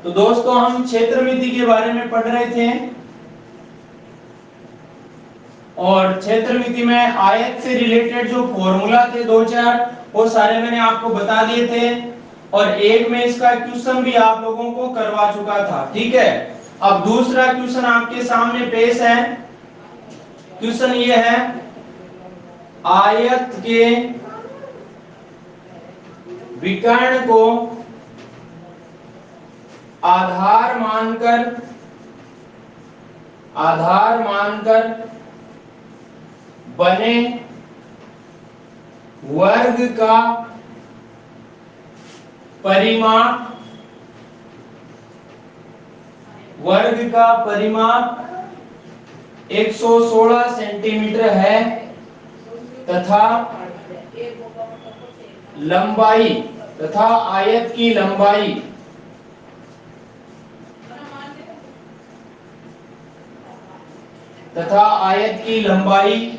तो दोस्तों हम क्षेत्रमिति के बारे में पढ़ रहे थे और क्षेत्रमिति में आयत से रिलेटेड जो फॉर्मूला थे दो चार वो सारे मैंने आपको बता दिए थे और एक में इसका क्वेश्चन भी आप लोगों को करवा चुका था। ठीक है, अब दूसरा क्वेश्चन आपके सामने पेश है। क्वेश्चन ये है, आयत के विकर्ण को आधार मानकर बने वर्ग का परिमाप 116 सेंटीमीटर है तथा आयत की लंबाई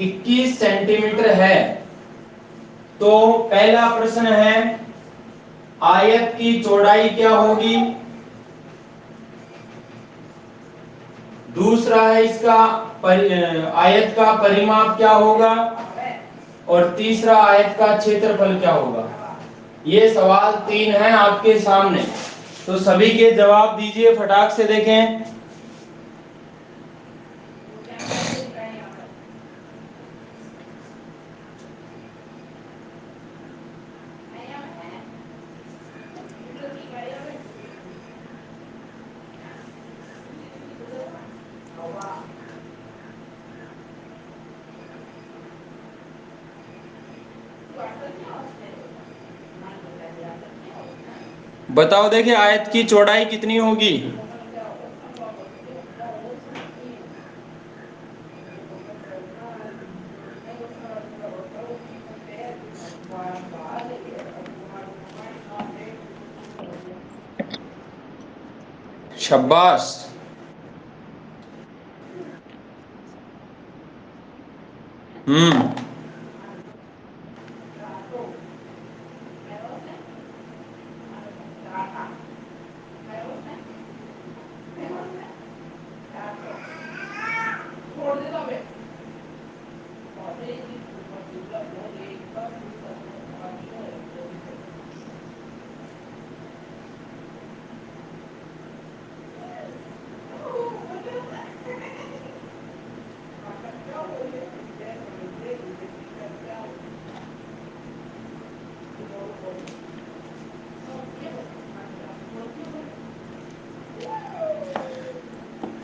21 सेंटीमीटर है। तो पहला प्रश्न है, आयत की चौड़ाई क्या होगी। दूसरा है इसका आयत का परिमाप क्या होगा और तीसरा आयत का क्षेत्रफल क्या होगा। ये सवाल तीन हैं आपके सामने, तो सभी के जवाब दीजिए फटाक से। देखें, बताओ। देखिए आयत की चौड़ाई कितनी होगी। शाबाश।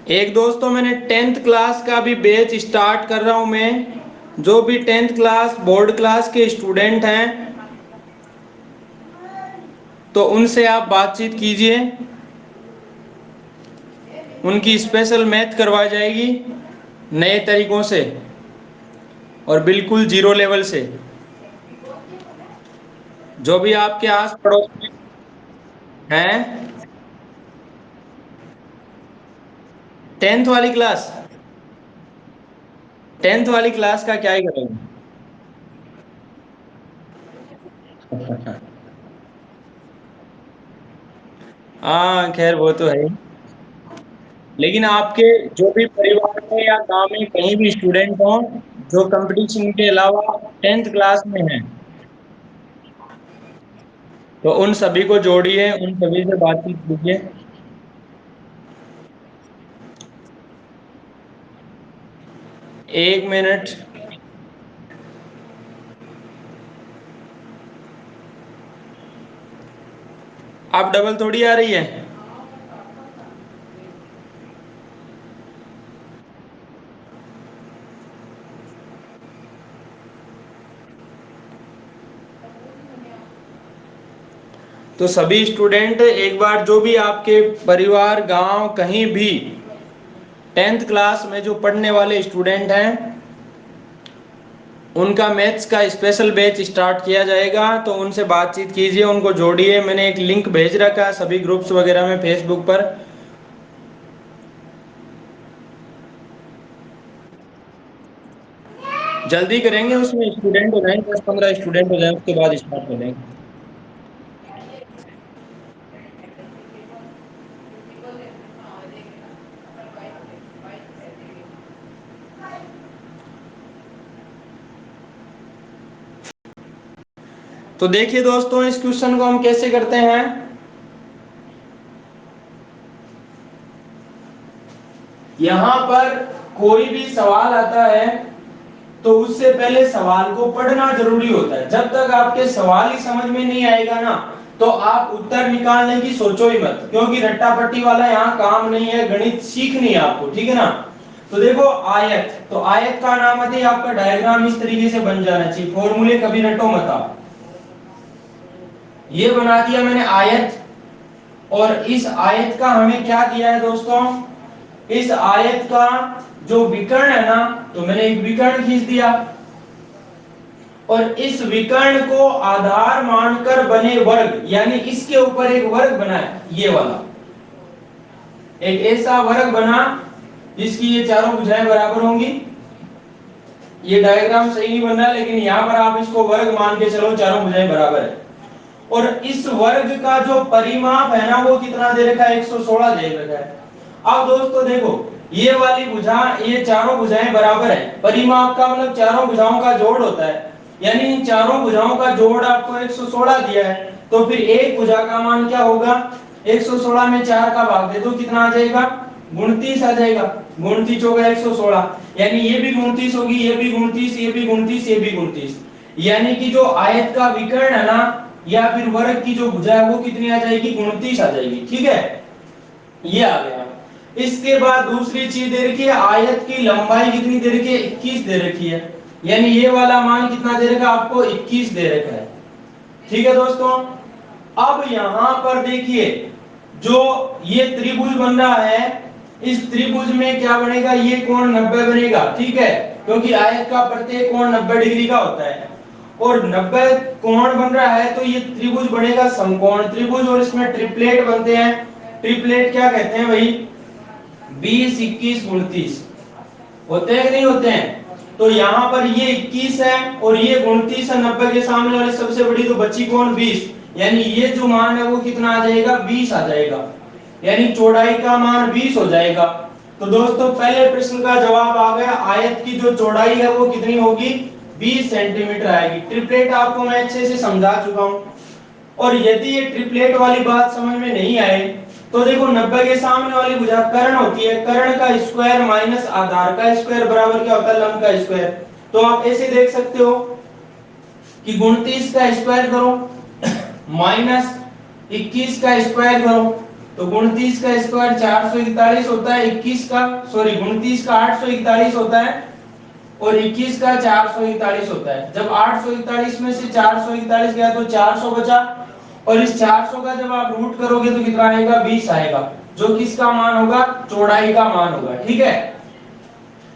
एक दोस्तों मैंने 10th क्लास का भी बैच स्टार्ट कर रहा हूं मैं। जो भी 10th क्लास बोर्ड क्लास के स्टूडेंट हैं तो उनसे आप बातचीत कीजिए, उनकी स्पेशल मैथ करवाई जाएगी नए तरीकों से और बिल्कुल जीरो लेवल से। जो भी आपके आस पड़ोस में हैं 10th वाली क्लास का क्या ही करेंगे। हाँ खैर वो तो है ही। लेकिन आपके जो भी परिवार में या गांव में कहीं भी स्टूडेंट हो जो कंपटीशन के अलावा 10th क्लास में हैं तो उन सभी को जोड़िए, उन सभी से बातचीत कीजिए। एक मिनट। आप डबल थोड़ी आ रही है। तो सभी स्टूडेंट एक बार जो भी आपके परिवार गांव कहीं भी 10th क्लास में जो पढ़ने वाले स्टूडेंट हैं उनका मैथ्स का स्पेशल बैच स्टार्ट किया जाएगा, तो उनसे बातचीत कीजिए, उनको जोड़िए। मैंने एक लिंक भेज रखा है सभी ग्रुप्स वगैरह में फेसबुक पर। जल्दी करेंगे, उसमें स्टूडेंट हो जाएंगे, 10-15 स्टूडेंट हो जाए उसके बाद स्टार्ट करेंगे। तो देखिए दोस्तों, इस क्वेश्चन को हम कैसे करते हैं। यहां पर कोई भी सवाल आता है तो उससे पहले सवाल को पढ़ना जरूरी होता है। जब तक आपके सवाल ही समझ में नहीं आएगा ना, तो आप उत्तर निकालने की सोचो ही मत, क्योंकि रट्टा पट्टी वाला यहाँ काम नहीं है, गणित सीखनी है आपको, ठीक है ना। तो देखो आयत, तो आयत का नाम है आपका डायग्राम इस तरीके से बन जाना चाहिए, फॉर्मूले कभी रटो मत आप। ये बना दिया मैंने आयत, और इस आयत का हमें क्या दिया है दोस्तों, इस आयत का जो विकर्ण है ना, तो मैंने एक विकर्ण खींच दिया, और इस विकर्ण को आधार मानकर बने वर्ग, यानी इसके ऊपर एक वर्ग बना है, ये वाला एक ऐसा वर्ग बना जिसकी ये चारों भुजाएं बराबर होंगी। ये डायग्राम सही नहीं बन रहा, लेकिन यहां पर आप इसको वर्ग मान के चलो, चारों भुजाएं बराबर है। और इस वर्ग का जो परिमाप है ना, वो कितना दे रखा है, 116 दे रखा है। अब दोस्तों देखो, ये वाली भुजा, ये चारों भुजाएं बराबर है, परिमाप का मतलब चारों भुजाओं का जोड़ होता है, यानी इन चारों भुजाओं का जोड़ आपको 116 दिया है, तो फिर एक भुजा का मान क्या होगा, 116 में 4 का भाग दे दो, कितना आ जाएगा, 29 आ जाएगा। 29 होगा 116, यानी ये भी 29 होगी, ये भी 29, ये भी 29, ये भी 29, यानी कि जो आयत का विकर्ण है ना, या फिर वर्ग की जो भुजा है वो कितनी आ जाएगी, 29 आ जाएगी, ठीक है, ये आ गया। इसके बाद दूसरी चीज दे रखी है, आयत की लंबाई कितनी दे रखी है, 21 दे रखी है, यानी ये वाला मान कितना दे रखा है आपको, 21 दे रखा है, ठीक है दोस्तों। अब यहां पर देखिए, जो ये त्रिभुज बन रहा है, इस त्रिभुज में क्या बनेगा, ये कोण 90 बनेगा, ठीक है, क्योंकि आयत का प्रत्येक कोण 90 डिग्री का होता है, और 90 कोण बन रहा है, तो ये त्रिभुज बनेगा समकोण त्रिभुज, और इसमें ट्रिपलेट बनते हैं। ट्रिपलेट क्या कहते हैं भाई, 20, 21, 29 होते हैं कि नहीं होते हैं। तो यहाँ पर ये 21 है और ये 29 है, 90 के सामने वाली सबसे बड़ी, तो बची कौन, 20, यानी ये जो मान है वो कितना आ जाएगा, 20 आ जाएगा, यानी चौड़ाई का मान 20 हो जाएगा। तो दोस्तों पहले प्रश्न का जवाब आ गया, आयत की जो चौड़ाई है वो कितनी होगी, 20 सेंटीमीटर आएगी। ट्रिपलेट आपको मैं अच्छे से समझा चुका हूं, और यदि ये ट्रिपलेट वाली बात समझ में नहीं आए, तो देखो 90 के सामने वाली भुजा कर्ण होती है, कर्ण का स्क्वायर माइनस आधार का स्क्वायर बराबर क्या होता है, लंब का स्क्वायर। तो आप ऐसे देख सकते हो कि 29 का स्क्वायर करो माइनस 21 का स्क्वायर करो, तो 29 का स्क्वायर 441 होता है, 21 का सॉरी 29 का 841 होता है, और 21 का 441 होता है। जब 841 में से 441 गया तो 400 बचा, और इस 400 का जब आप रूट करोगे तो कितना आएगा, 20 आएगा, जो किसका मान होगा, चौड़ाई का मान होगा, ठीक है।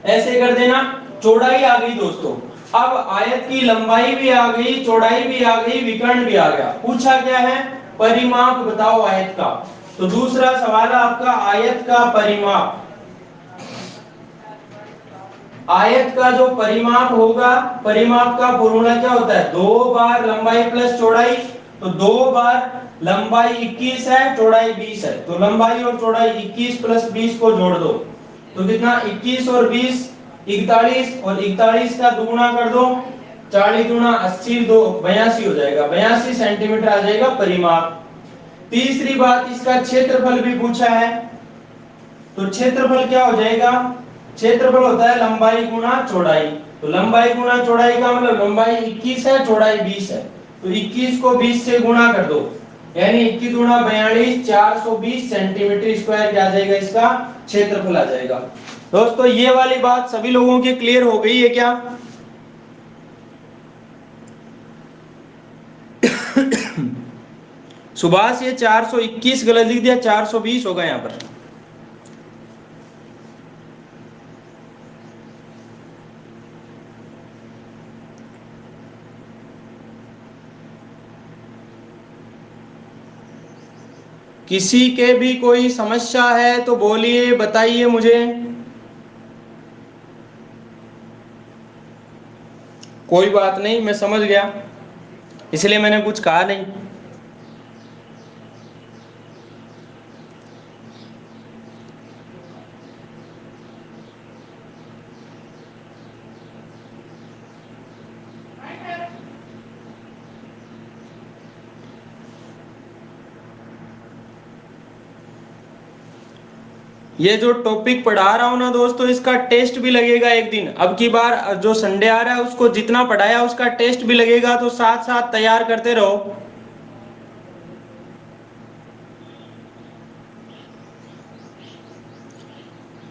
ऐसे कर देना, चौड़ाई आ गई दोस्तों। अब आयत की लंबाई भी आ गई, चौड़ाई भी आ गई, विकर्ण भी आ गया। पूछा क्या है, परिमाप बताओ आयत का। तो दूसरा सवाल है आपका, आयत का परिमाप। आयत का जो परिमाप होगा, परिमाप का फॉर्मूला क्या होता है, 2 बार लंबाई प्लस चौड़ाई। तो 2 बार लंबाई 21 है, चौड़ाई 20 है, तो लंबाई और चौड़ाई 21 प्लस 20 को जोड़ दो, तो कितना, 21 और 20 41, और 41 का दुगुना कर दो, 40 गुना 80, 2 82 हो जाएगा, 82 सेंटीमीटर आ जाएगा परिमाप। तीसरी बात, इसका क्षेत्रफल भी पूछा है, तो क्षेत्रफल क्या हो जाएगा, क्षेत्रफल होता है लंबाई गुना चौड़ाई। तो लंबाई गुना चौड़ाई का मतलब लंबाई 21 है, चौड़ाई 20 है, तो 21 को 20 से गुणा कर दो, यानी 21 गुना 42, 420 सेंटीमीटर स्क्वायर क्या आ जाएगा, इसका क्षेत्रफल आ जाएगा। दोस्तों ये वाली बात सभी लोगों की क्लियर हो गई है क्या? सुभाष ये 421 गलत लिख दिया, 420 होगा यहाँ पर। किसी के भी कोई समस्या है तो बोलिए, बताइए मुझे। कोई बात नहीं, मैं समझ गया, इसलिए मैंने कुछ कहा नहीं। ये जो टॉपिक पढ़ा रहा हूं ना दोस्तों, इसका टेस्ट भी लगेगा एक दिन। अब की बार जो संडे आ रहा है उसको जितना पढ़ाया उसका टेस्ट भी लगेगा, तो साथ साथ तैयार करते रहो।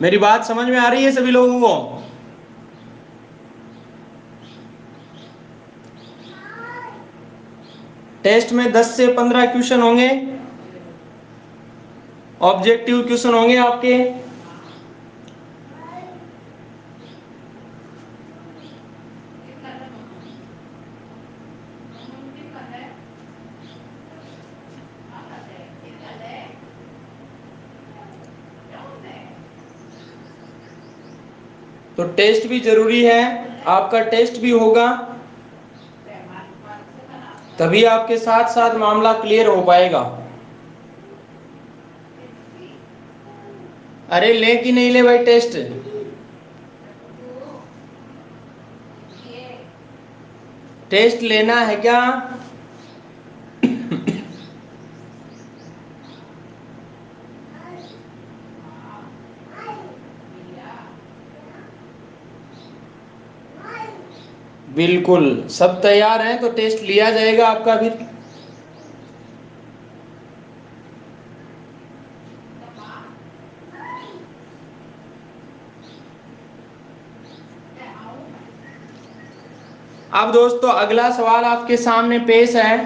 मेरी बात समझ में आ रही है सभी लोगों को? टेस्ट में 10 से 15 क्वेश्चन होंगे, ऑब्जेक्टिव क्वेश्चन होंगे आपके। तो टेस्ट भी जरूरी है, आपका टेस्ट भी होगा, तभी आपके साथ साथ मामला क्लियर हो पाएगा। अरे ले कि नहीं ले भाई टेस्ट? टेस्ट लेना है क्या? बिल्कुल, सब तैयार हैं तो टेस्ट लिया जाएगा आपका भी। अब दोस्तों अगला सवाल आपके सामने पेश है।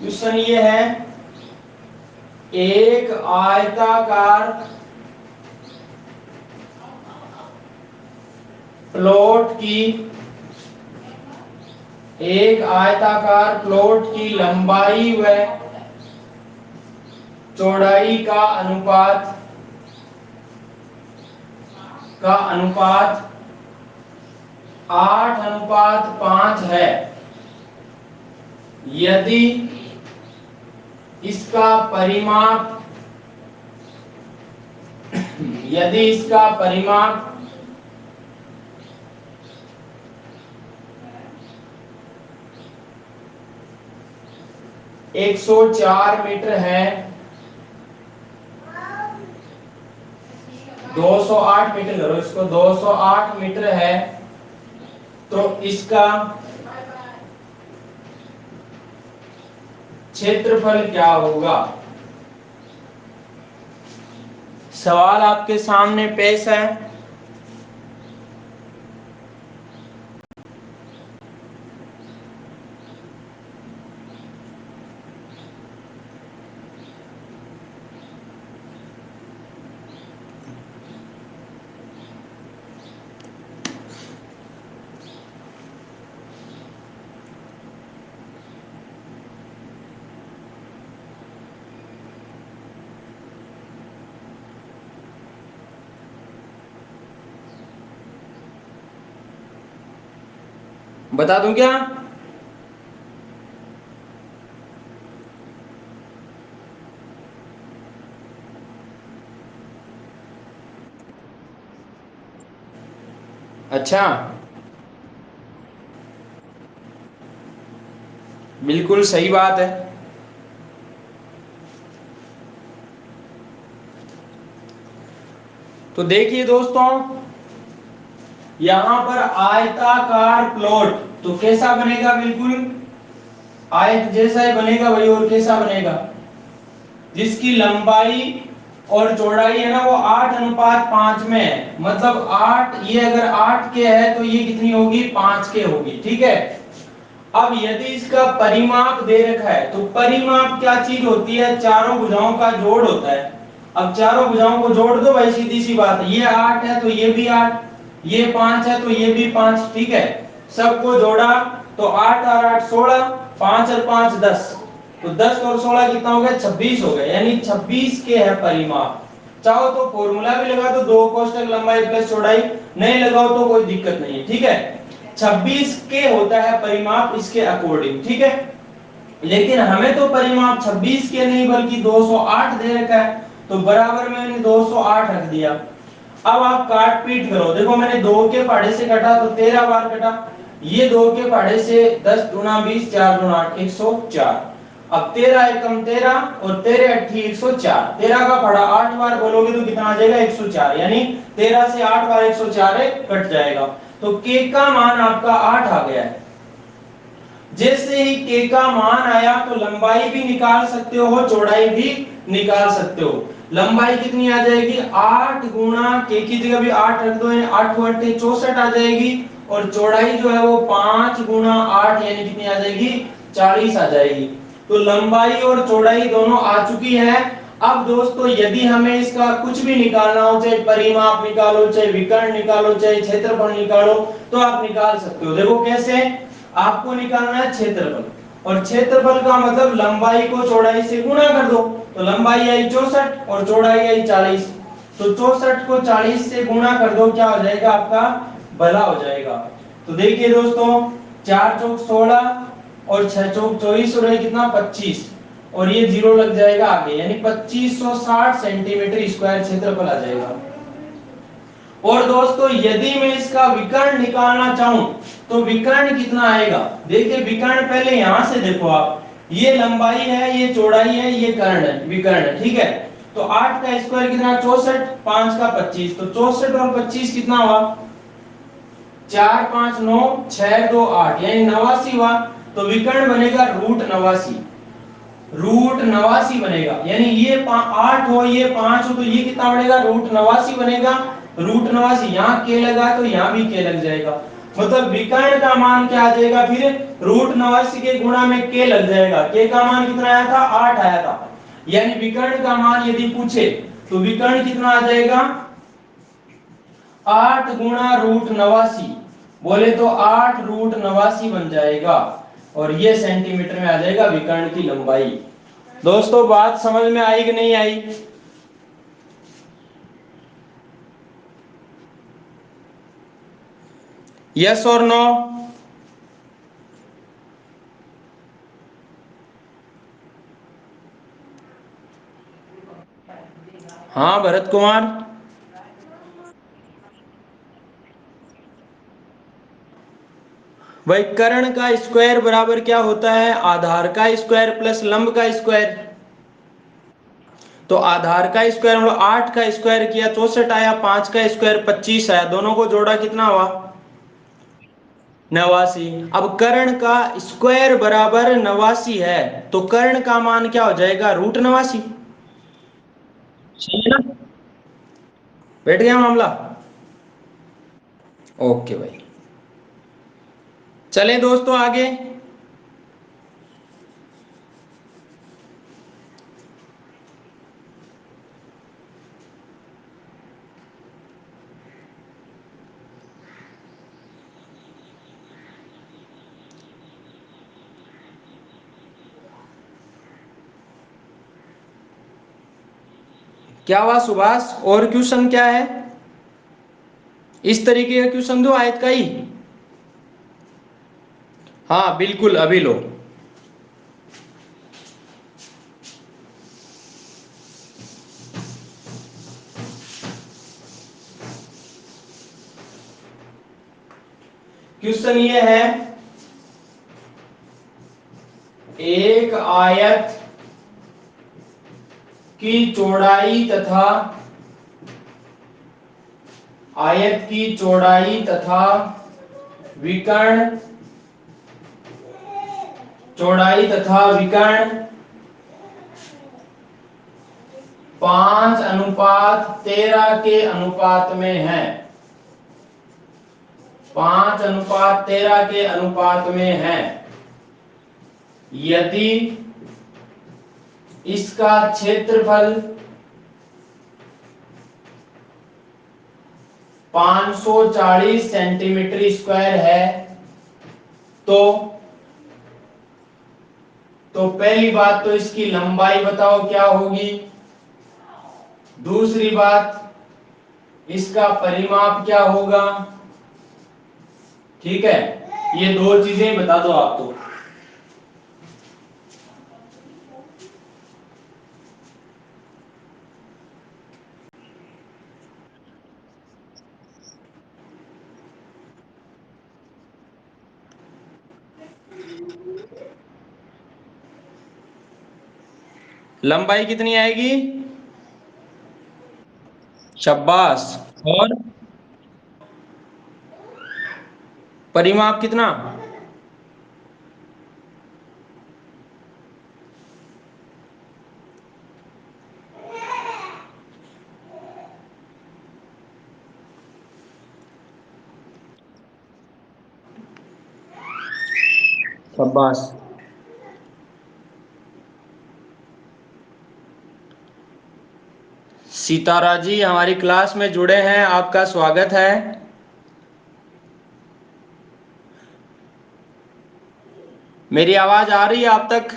क्वेश्चन ये है, एक आयताकार प्लॉट की लंबाई व चौड़ाई का अनुपात 8:5 है। यदि इसका परिमाप 104 मीटर है, 208 मीटर करो इसको, 208 मीटर है, तो इसका क्षेत्रफल क्या होगा? सवाल आपके सामने पेश है। बता दूं क्या? अच्छा, बिल्कुल सही बात है। तो देखिए दोस्तों, यहां पर आयताकार प्लॉट तो कैसा बनेगा? बिल्कुल आयत जैसा ही बनेगा भाई। और कैसा बनेगा? जिसकी लंबाई और चौड़ाई है ना वो 8:5 में है। मतलब 8, ये अगर 8 के है तो ये कितनी होगी? 5 के होगी। ठीक है। अब यदि इसका परिमाप दे रखा है, तो परिमाप क्या चीज होती है? चारों भुजाओं का जोड़ होता है। अब चारों भुजाओं को जोड़ दो भाई, सीधी सी बात है। ये 8 है तो ये भी 8, ये 5 है तो ये भी 5। ठीक है, सबको जोड़ा तो 8 और 8 16, 5 और 5 10, तो 10 और 16 कितना हो गया? 26 हो गया। यानी 26 के है परिमाप। चाहो तो फॉर्मूला भी लगा दो, 2 कोष्ठक लंबाई प्लस चौड़ाई, नहीं लगाओ तो कोई दिक्कत नहीं है। ठीक है, 26 के होता है परिमाप इसके अकॉर्डिंग। ठीक है, लेकिन हमें तो परिमाप 26 के नहीं बल्कि 208 दे रखा है, तो बराबर में मैंने 208 रख दिया। अब आप काट पीट करो, देखो मैंने 2 के पहाड़े से कटा तो 13 बार कटा, ये 2 के पहाड़े से 10 गुना 20 4 गुना 8 104। अब 13 एकम 13 और 13 अट्ठी 104, 13 का पहाड़ा 8 बार बोलोगे तो कितना आ जाएगा 104, यानी 13 से 8 बार 104 कट जाएगा, तो के का मान आपका 8 आ गया है। जैसे ही के का मान आया तो लंबाई भी निकाल सकते हो, चौड़ाई भी निकाल सकते हो। लंबाई कितनी आ जाएगी 8 गुना के की जगह भी 8 रख दो, यानी 8 बटे 64 आ जाएगी, और चौड़ाई जो है वो 5 गुना 8 यानी कितनी आ जाएगी 40 आ जाएगी। तो लंबाई और चौड़ाई दोनों आ चुकी है। अब दोस्तों यदि हमें इसका कुछ भी निकालना हो, चाहे परिमाप निकालो, चाहे विकर्ण निकालो, चाहे क्षेत्रफल निकालो, तो आप निकाल सकते हो। देखो कैसे, आपको निकालना है क्षेत्रफल, और क्षेत्रफल का मतलब लंबाई को चौड़ाई से गुणा कर दो, तो लंबाई आई 64 और चौड़ाई आई 40, तो 64 को 40 से गुणा कर दो, क्या हो जाएगा आपका भला हो जाएगा। तो देखिए दोस्तों 4 चौक 16 और 6 चौक 24 और ये कितना 25, और ये जीरो लग जाएगा आगे, यानी 2560 सेंटीमीटर स्क्वायर क्षेत्रफल आ जाएगा। और दोस्तों यदि मैं इसका विकर्ण निकालना चाहूं तो विकर्ण कितना आएगा, देखिए विकर्ण पहले यहां से देखो आप, ये लंबाई है, ये चौड़ाई है, ये कर्ण है, विकर्ण है, ठीक है। तो 8 का स्क्वायर कितना 64, 5 का 25, तो 64 और 25 कितना हुआ 4 5 9 6 2 8 यानी 89 हुआ। तो विकर्ण बनेगा √89, √89 बनेगा, यानी ये 8 हो ये 5 हो, तो ये कितना बनेगा √89 बनेगा। √89 यहाँ के लगा तो यहाँ भी के लग जाएगा, मतलब विकर्ण का मान क्या आ जाएगा फिर √89 के गुणा में के लग जाएगा। के का मान कितना आया था 8 आया था, यानी विकर्ण का मान यदि पूछे तो विकर्ण कितना आ जाएगा 8 गुणा √89, बोले तो 8 √89 बन जाएगा, और ये सेंटीमीटर में आ जाएगा विकर्ण की लंबाई। दोस्तों बात समझ में आई कि नहीं आई? यस और नो? हाँ भरत कुमार। भाई कर्ण का स्क्वायर बराबर क्या होता है आधार का स्क्वायर प्लस लंब का स्क्वायर। तो आधार का स्क्वायर मतलब 8 का स्क्वायर किया 64 आया, 5 का स्क्वायर 25 आया, दोनों को जोड़ा कितना हुआ 89। अब कर्ण का स्क्वायर बराबर 89 है, तो कर्ण का मान क्या हो जाएगा √89। सही है ना, बैठ गया मामला। ओके भाई, चलें दोस्तों आगे। क्या हुआ सुभाष, और क्वेश्चन क्या है, इस तरीके का क्वेश्चन दो आयत का ही। हाँ बिल्कुल अभी लो। क्वेश्चन ये है, एक आयत की चौड़ाई तथा आयत की चौड़ाई तथा विकर्ण चौड़ाई तथा विकर्ण 5:13 के अनुपात में है, 5:13 के अनुपात में है। यदि इसका क्षेत्रफल 540 सेंटीमीटर स्क्वायर है, तो पहली बात तो इसकी लंबाई बताओ क्या होगी, दूसरी बात इसका परिमाप क्या होगा, ठीक है, ये दो चीजें बता दो आप तो। लंबाई कितनी आएगी? शाबाश। और परिमाप कितना? शाबाश। सितारा जी हमारी क्लास में जुड़े हैं, आपका स्वागत है। मेरी आवाज आ रही है आप तक?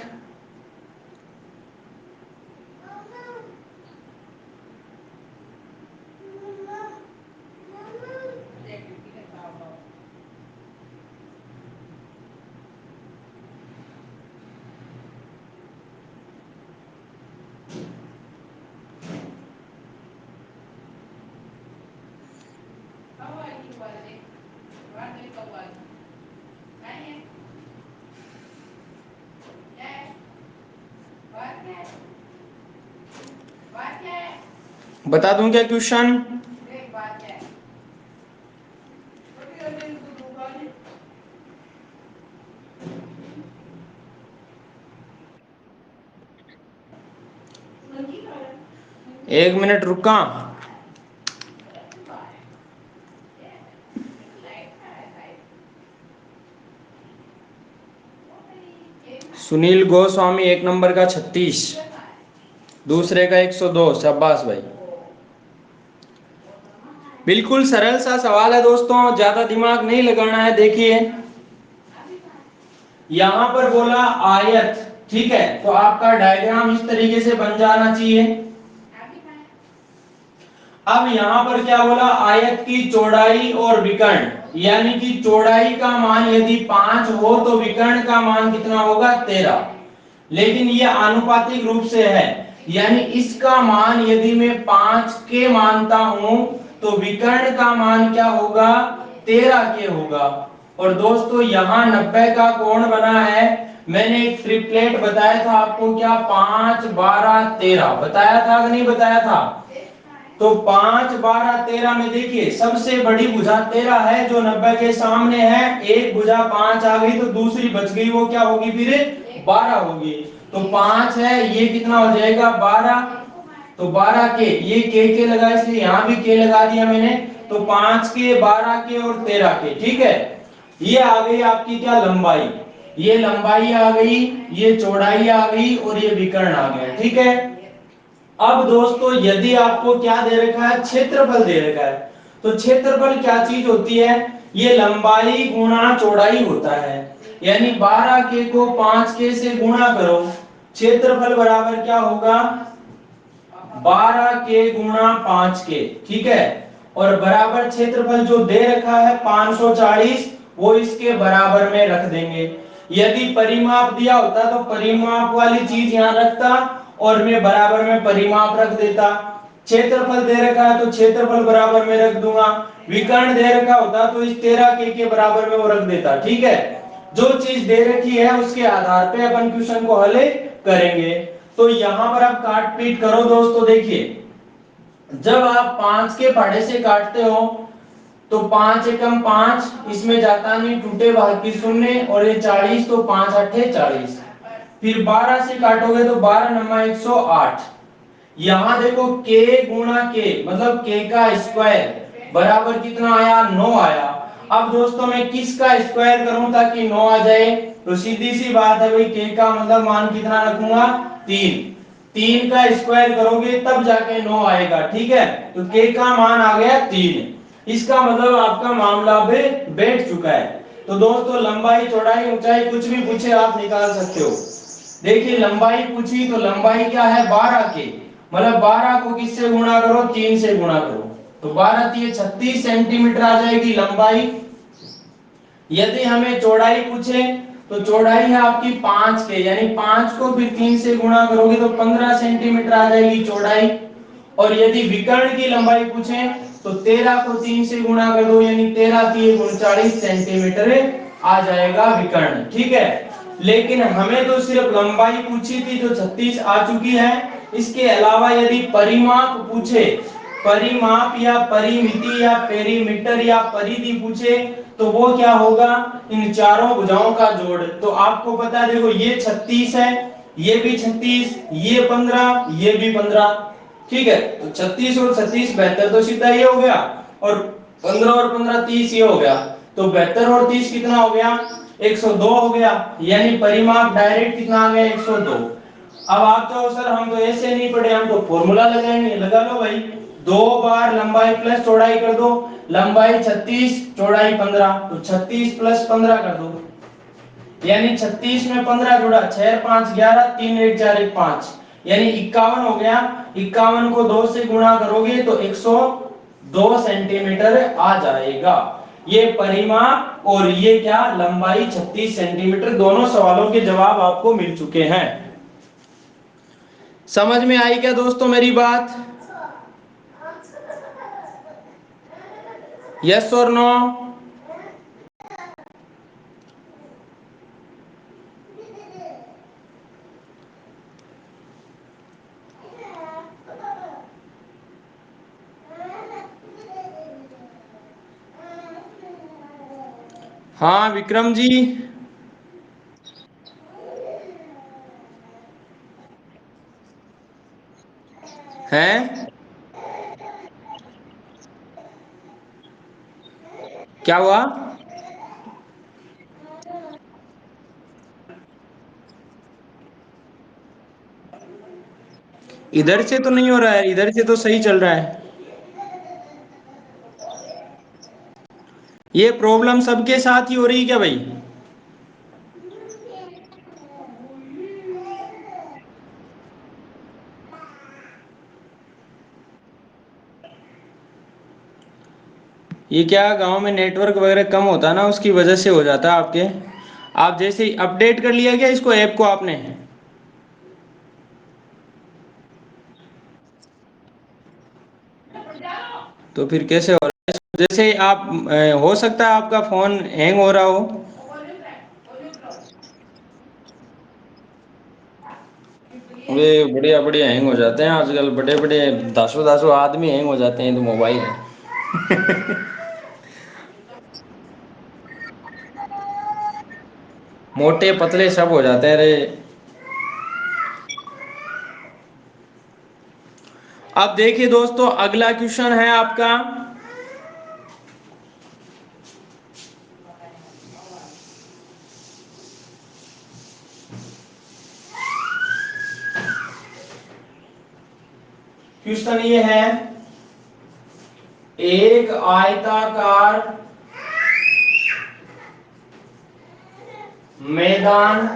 बता दूं क्या क्वेश्चन? एक मिनट रुका। सुनील गोस्वामी एक नंबर का 36, दूसरे का 102। शाबाश भाई। बिल्कुल सरल सा सवाल है दोस्तों, ज्यादा दिमाग नहीं लगाना है। देखिए यहां पर बोला आयत, ठीक है, तो आपका डायग्राम इस तरीके से बन जाना चाहिए। अब यहां पर क्या बोला? आयत की चौड़ाई और विकर्ण, यानी कि चौड़ाई का मान यदि 5 हो तो विकर्ण का मान कितना होगा? 13। लेकिन ये आनुपातिक रूप से है, यानी इसका मान यदि मैं 5 के मानता हूं तो विकर्ण का मान क्या होगा? 13 के होगा। और दोस्तों यहां 90 का कोण बना है। मैंने एक ट्रिपलेट बताया था आपको, क्या? 5 12 13 बताया था कि नहीं बताया था? तो 5 12 13 में देखिए सबसे बड़ी भुजा 13 है जो 90 के सामने है। एक भुजा 5 आ गई तो दूसरी बच गई, वो क्या होगी? फिर 12 होगी। तो 5 है, ये कितना हो जाएगा? 12। तो 12 के, ये के लगा इसलिए यहां भी के लगा दिया मैंने। तो 5 के, 12 के और 13 के, ठीक है। ये आ गई आपकी क्या? लंबाई। ये लंबाई आ गई, ये चौड़ाई आ गई और ये विकर्ण आ गया, ठीक है। अब दोस्तों यदि आपको क्या दे रखा है? क्षेत्रफल दे रखा है। तो क्षेत्रफल क्या चीज होती है? ये लंबाई गुणा चौड़ाई होता है। यानी 12 के को 5 के से गुणा करो, क्षेत्रफल बराबर क्या होगा? 12 के गुणा 5 के, ठीक है। और बराबर क्षेत्रफल जो दे रखा है 540, वो इसके बराबर में रख देंगे। यदि परिमाप दिया होता तो परिमाप वाली चीज यहां रखता और मैं बराबर में परिमाप रख देता। क्षेत्रफल दे रखा है तो क्षेत्रफल बराबर में रख दूंगा। विकर्ण दे रखा होता तो इस 13 के बराबर में वो रख देता, ठीक है। जो चीज दे रखी है उसके आधार पे अपन क्वेश्चन को हल करेंगे। तो यहां पर आप काट पीट करो दोस्तों। देखिए जब आप 5 के पहाड़े से काटते हो तो 5 एकम 5, इसमें जाता नहीं, टूटे भाग की शून्य, और ये 40 तो 5 अट्ठे 40। फिर 12 से काटोगे तो 12 नमा 108। यहां देखो k गुणा k मतलब k का स्क्वायर बराबर कितना आया? 9 आया। अब दोस्तों मैं किसका स्क्वायर करूं ताकि 9 आ जाए? तो सीधी सी बात है भाई, k का मतलब मान कितना रखूंगा? 3। 3 का स्क्वायर करोगे तब जाके 9 आएगा, ठीक है। तो k का मान आ गया 3। इसका मतलब आपका मामला भी बैठ चुका है। तो दोस्तों लंबाई चौड़ाई ऊंचाई कुछ भी पूछे आप निकाल सकते हो। देखिए लंबाई पूछी तो लंबाई क्या है? 12 के, मतलब 12 को किससे गुणा करो? 3 से गुणा करो। तो 12 3 36 सेंटीमीटर आ जाएगी लंबाई। यदि हमें चौड़ाई पूछे तो चौड़ाई है आपकी 5 के, यानी 5 को फिर 3 से गुणा करोगे तो 15 सेंटीमीटर आ जाएगी चौड़ाई। और यदि विकर्ण की लंबाई पूछे तो 13 को 3 से गुणा कर दो, यानी 13 3 39 सेंटीमीटर आ जाएगा विकर्ण, ठीक है। लेकिन हमें तो सिर्फ लंबाई पूछी थी जो 36 आ चुकी है। इसके अलावा यदि परिमाप पूछे, परिमाप या परिमिति या पेरीमीटर या परिधि पूछे, तो वो क्या होगा, इन चारों भुजाओं का जोड़। तो आपको पता है, देखो ये 36 है, ये भी 36, ये 15, ये भी 15। ठीक है, तो 36 और 36 72, तो सीधा ये हो गया, और 15 और 15 30 ये हो गया। तो 72 और 30 कितना हो गया, 102 हो गया। यानी परिमाप डायरेक्ट कितना आ गया, 102। अब आप तो सर हम तो ऐसे नहीं पढ़े, हम तो फॉर्मूला लगाएंगे। लगा लो भाई, 2 बार लंबाई प्लस चौड़ाई कर दो। लंबाई 36, चौड़ाई 15, तो 36 प्लस 15 कर दो। यानी 36 में 15 जुड़ा, 6 5 11, 3 1 4 1 5, यानी 51 हो गया। 51 को 2 से गुणा करोगे तो 102 सेंटीमीटर आ जाएगा। ये परिमाप और ये क्या, लंबाई 36 सेंटीमीटर। दोनों सवालों के जवाब आपको मिल चुके हैं। समझ में आई क्या दोस्तों मेरी बात? यस और नो? हाँ विक्रम जी। हैं? क्या हुआ? इधर से तो नहीं हो रहा है, इधर से तो सही चल रहा है। ये प्रॉब्लम सबके साथ ही हो रही है क्या भाई? ये क्या, गांव में नेटवर्क वगैरह कम होता है ना, उसकी वजह से हो जाता है आपके। आप जैसे ही अपडेट कर लिया क्या इसको, ऐप को आपने? तो फिर कैसे हो रहा है इसको? जैसे ही आप हो सकता है आपका फोन हैंग हो रहा हो। अरे बढ़िया बढ़िया हैंग हो जाते हैं आजकल, बड़े बड़े दासों दासों आदमी हैंग हो जाते हैं तो मोबाइल मोटे पतले सब हो जाते हैं रे। अब देखिए दोस्तों, अगला क्वेश्चन है आपका। क्वेश्चन ये है, एक आयताकार मैदान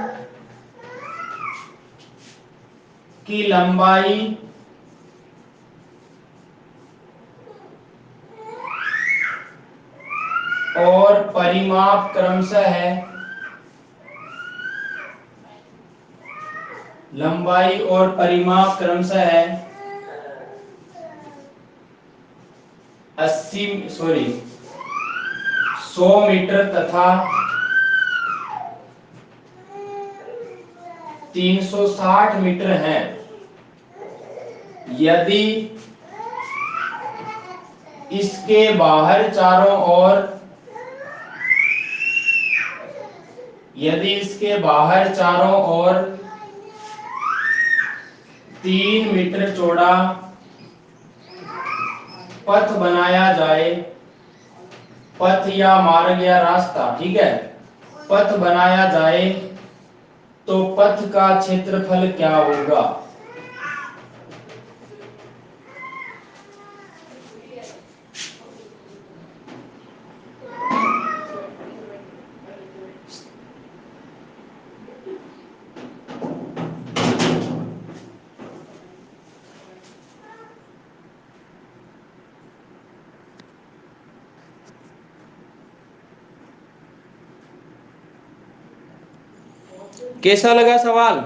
की लंबाई और परिमाप क्रमशः है, लंबाई और परिमाप क्रमशः है 80 सॉरी 100 मीटर तथा 360 मीटर है। यदि इसके बाहर चारों ओर, यदि इसके बाहर चारों ओर 3 मीटर चौड़ा पथ बनाया जाए, पथ या मार्ग या रास्ता, ठीक है, पथ बनाया जाए, तो पथ का क्षेत्रफल क्या होगा? कैसा लगा सवाल?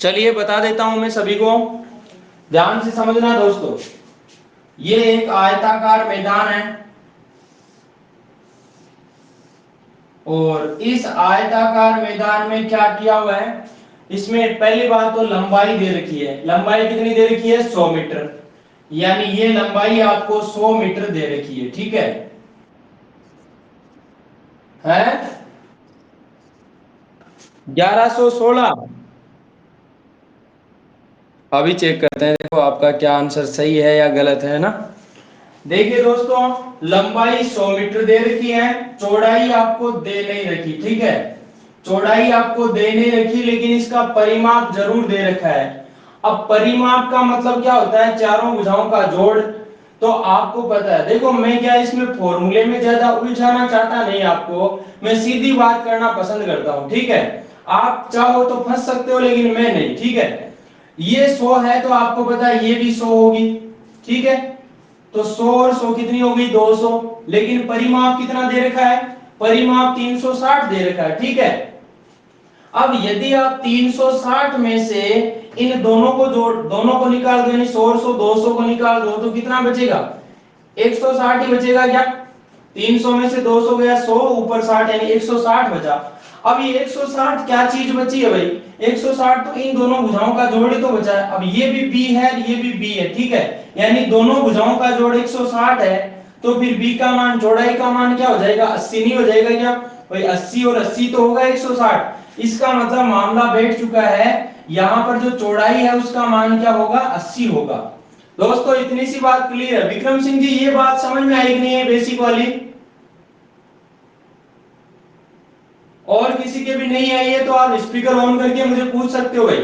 चलिए बता देता हूं मैं सभी को, ध्यान से समझना दोस्तों। ये एक आयताकार मैदान है और इस आयताकार मैदान में क्या किया हुआ है, इसमें पहली बात तो लंबाई दे रखी है। लंबाई कितनी दे रखी है? 100 मीटर, यानी ये लंबाई आपको 100 मीटर दे रखी है। ठीक है 1116। अभी चेक करते हैं, देखो आपका क्या आंसर सही है या गलत है ना। देखिए दोस्तों, लंबाई 100 मीटर दे रखी है, चौड़ाई आपको दे नहीं रखी। ठीक है, चौड़ाई आपको दे नहीं रखी, लेकिन इसका परिमाप जरूर दे रखा है। अब परिमाप का मतलब क्या होता है? चारों भुजाओं का जोड़। तो आपको पता है, देखो मैं क्या इसमें फॉर्मूले में ज्यादा उलझाना चाहता नहीं आपको, मैं सीधी बात करना पसंद करता हूं। ठीक है, आप चाहो तो फंस सकते हो, लेकिन मैं नहीं। ठीक है, ये 100 है तो आपको पता है ये भी 100 होगी। ठीक है, तो 100 और 100 कितनी होगी? 200। लेकिन परिमाप कितना दे रखा है? परिमाप 360 दे रखा है। ठीक है, अब यदि आप 360 में से इन दोनों को जोड़, दोनों को निकाल दो, यानी 100 और 100, 200 को निकाल दो, तो कितना बचेगा? 160 ही बचेगा क्या? 300 में से 200 गया, 100 ऊपर 60 यानी 160 बचा। अब ये 160 क्या चीज बची है भाई? 160 तो इन दोनों भुजाओं का जोड़ ही तो बचा है। अब ये भी b है, ये भी b है। ठीक है, यानी दोनों भुजाओं का जोड़ 160 है, तो फिर b का मान, चौड़ाई का मान क्या हो जाएगा? 80 नहीं हो जाएगा क्या भाई? 80 और 80 तो होगा 160। इसका मतलब मामला बैठ चुका है, यहां पर जो चौड़ाई है उसका मान क्या होगा? 80 होगा। दोस्तों इतनी सी बात क्लियर है। विक्रम सिंह जी, ये बात समझ में आई कि नहीं है बेसिक वाली? और किसी के भी नहीं आई है तो आप स्पीकर ऑन करके मुझे पूछ सकते हो भाई,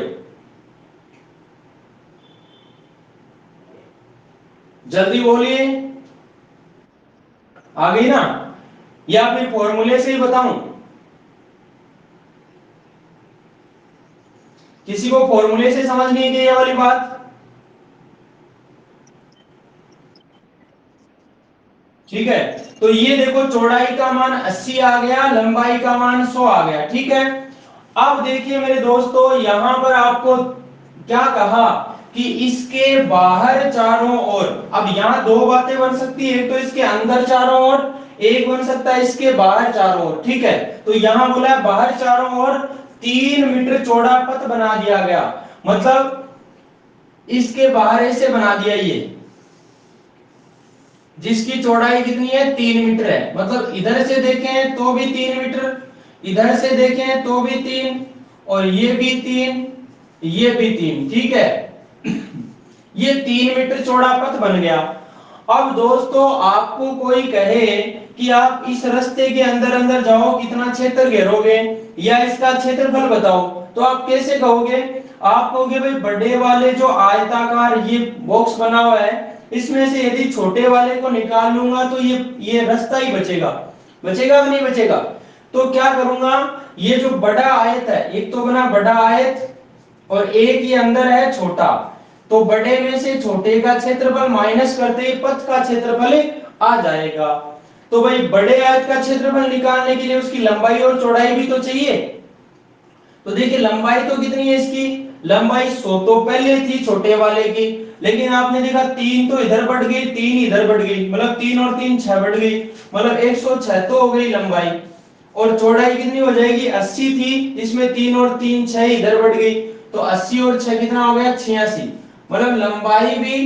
जल्दी बोलिए। आ गई ना? या फिर फॉर्मूले से ही बताऊं? किसी को फॉर्मूले से समझ नहीं गई ये वाली बात? ठीक है, तो ये देखो चौड़ाई का मान 80 आ गया, लंबाई का मान 100 आ गया। ठीक है, अब देखिए मेरे दोस्तों, यहां पर आपको क्या कहा कि इसके बाहर चारों ओर, अब यहां दो बातें बन सकती है, एक तो इसके अंदर चारों ओर, एक बन सकता है इसके बाहर चारों ओर। ठीक है, तो यहां बोला है बाहर चारों ओर 3 मीटर चौड़ा पथ बना दिया गया, मतलब इसके बाहर ऐसे बना दिया ये, जिसकी चौड़ाई कितनी है? 3 मीटर है। मतलब इधर से देखें तो भी 3 मीटर, इधर से देखें तो भी 3, और ये भी 3, ये भी 3। ठीक है, ये 3 मीटर चौड़ा पथ बन गया। अब दोस्तों आपको कोई कहे कि आप इस रास्ते के अंदर अंदर जाओ, कितना क्षेत्र घेरोगे या इसका क्षेत्रफल बताओ, तो आप कैसे कहोगे? आप कहोगे भाई बड़े वाले जो आयताकार ये बॉक्स बना हुआ है, इसमें से यदि छोटे वाले को निकाल लूंगा तो ये रास्ता ही बचेगा। बचेगा कि नहीं बचेगा? तो क्या करूंगा, ये जो बड़ा आयत है, एक तो बना बड़ा आयत और एक ये अंदर है छोटा, तो बड़े में से छोटे का क्षेत्रफल माइनस करते ही पथ का क्षेत्रफल आ जाएगा। तो भाई बड़े आयत का क्षेत्रफल निकालने के लिए उसकी लंबाई और चौड़ाई भी तो चाहिए। तो देखिए लंबाई तो कितनी है इसकी? लंबाई 100 तो पहले थी छोटे वाले की, लेकिन आपने देखा 3 तो इधर बढ़ गई, 3 इधर बढ़ गई, मतलब 3 और 3 6 बढ़ गई, मतलब 106 तो हो गई लंबाई। और चौड़ाई कितनी हो जाएगी? 80 थी, इसमें 3 और 3 6 इधर बढ़ गई, तो 80 और 6 कितना हो गया? 86। मतलब लंबाई भी,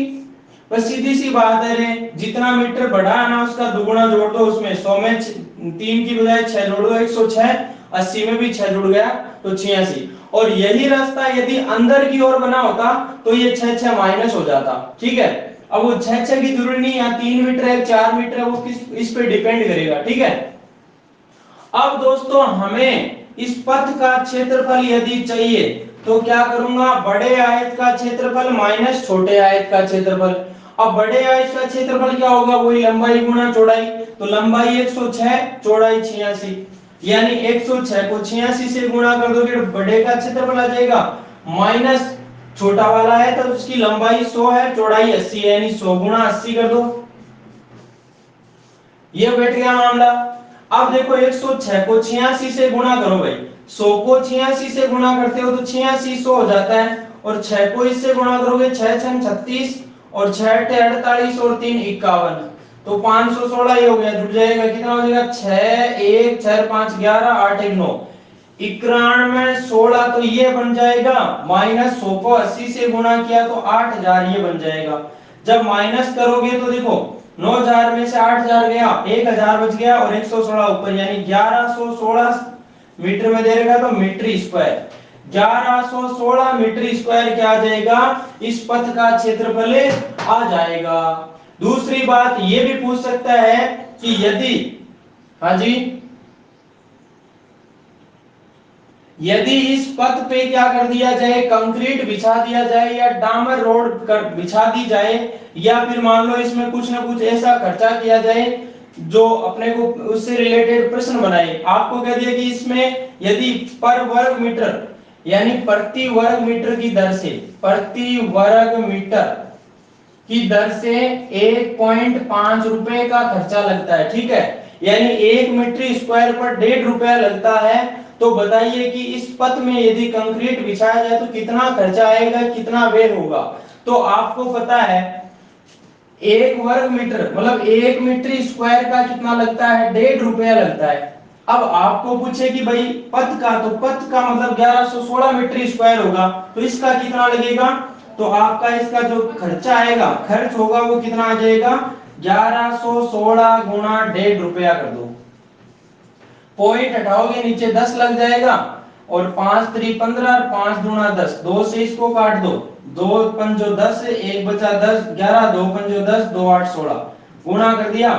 बस सीधी सी बात है रे, जितना मीटर बढ़ा है ना उसका दुगुना जोड़ दो उसमें। 100 में 3 की बजाय 6 जोड़ दो, 106। 80 में भी 6 जुड़ गया तो 86। और यही रास्ता यदि अंदर की ओर बना होता तो ये 6 6 माइनस हो जाता। ठीक है, अब वो 6 6 की जरूरत नहीं है, 3 मीटर है 4 मीटर है, वो किस इस पे डिपेंड करेगा। ठीक है, अब दोस्तों हमें इस पथ का क्षेत्रफल यदि चाहिए तो क्या करूंगा? बड़े आयत का क्षेत्रफल माइनस छोटे आयत का क्षेत्रफल। अब बड़े आयत का क्षेत्रफल क्या होगा? वही लंबाई गुना चौड़ाई, तो लंबाई 106, चौड़ाई 86, यानी 106 को 86 से गुणा कर दोगे तो बड़े का क्षेत्रफल आ जाएगा, माइनस छोटा वाला है तो उसकी लंबाई 100 है, चौड़ाई 80 है, यानी 100 गुणा 80 कर दो, ये बैठ गया मामला। अब देखो 106 को 86 से गुणा करो भाई, 100 को 86 से गुणा करते हो तो 8600 हो जाता है, और 6 को इससे गुणा करोगे 6 छंग 36, और 6 अट्ठे 48, और 3 51, तो 516 ये हो गया, जुड़ जाएगा, कितना हो जाएगा 6 1 4 5 11 8 1 9, 91 16, तो ये बन जाएगा माइनस 100 को 80 से गुणा किया तो 8000 ये बन जाएगा। जब माइनस करोगे तो देखो 9000 में से 8000 गया, 1000 बच गया, और 116 ऊपर, यानी 1116 मीटर में दे रहेगा तो मीटर स्क्वायर, 1116 मीटर स्क्वायर क्या आ जाएगा, इस पथ का क्षेत्रफल आ जाएगा। दूसरी बात ये भी पूछ सकता है कि यदि, हाँ जी, यदि इस पथ पे क्या कर दिया जाए, कंक्रीट बिछा दिया जाए या डामर रोड कर बिछा दी जाए, या फिर मान लो इसमें कुछ ना कुछ ऐसा खर्चा किया जाए जो अपने को उससे रिलेटेड प्रश्न बनाए, आपको कह दिया कि इसमें यदि पर वर्ग मीटर, यानी प्रति वर्ग मीटर की दर से, प्रति वर्ग मीटर की दर से 1.5 रुपए का खर्चा लगता है, ठीक है, यानी 1 मीटर स्क्वायर पर 1.5 रुपया लगता है। तो बताइए कि इस पथ में यदि कंक्रीट बिछाया जाए तो कितना खर्चा आएगा, कितना व्यय होगा। तो आपको पता है 1 वर्ग मीटर मतलब 1 मीटर स्क्वायर का कितना लगता है, 1.5 रुपया लगता है। अब आपको पूछे कि भाई पथ का, तो पथ का मतलब 1116 मीटर स्क्वायर होगा, तो इसका कितना लगेगा, तो आपका इसका जो खर्चा आएगा, खर्च होगा वो कितना आ जाएगा, 1116 गुणा 1.5 रुपया कर दो, पॉइंट हटाओगे नीचे 10 लग जाएगा, और 5 3 15 और 5 दूना 10, 2 से इसको काट दो, 2 पंजो 10, 1 बचा 10 11, 2 पंजो 10, 2 8 16, गुणा कर दिया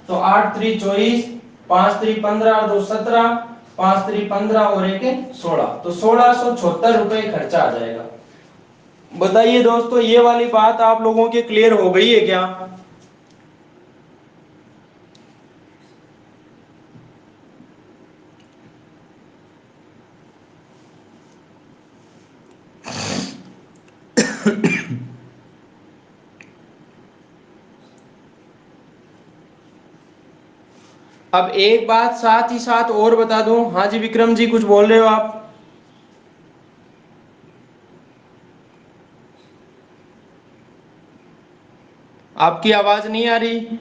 तो 8 3 24, 5 3 15 और 2 17, 5 3 15 और 1 16, तो 1676 रुपए खर्चा आ जाएगा। बताइए दोस्तों, ये वाली बात आप लोगों के क्लियर हो गई है क्या? अब एक बात साथ ही साथ और बता दूं, हाँ जी विक्रम जी कुछ बोल रहे हो आप? आपकी आवाज नहीं आ रही।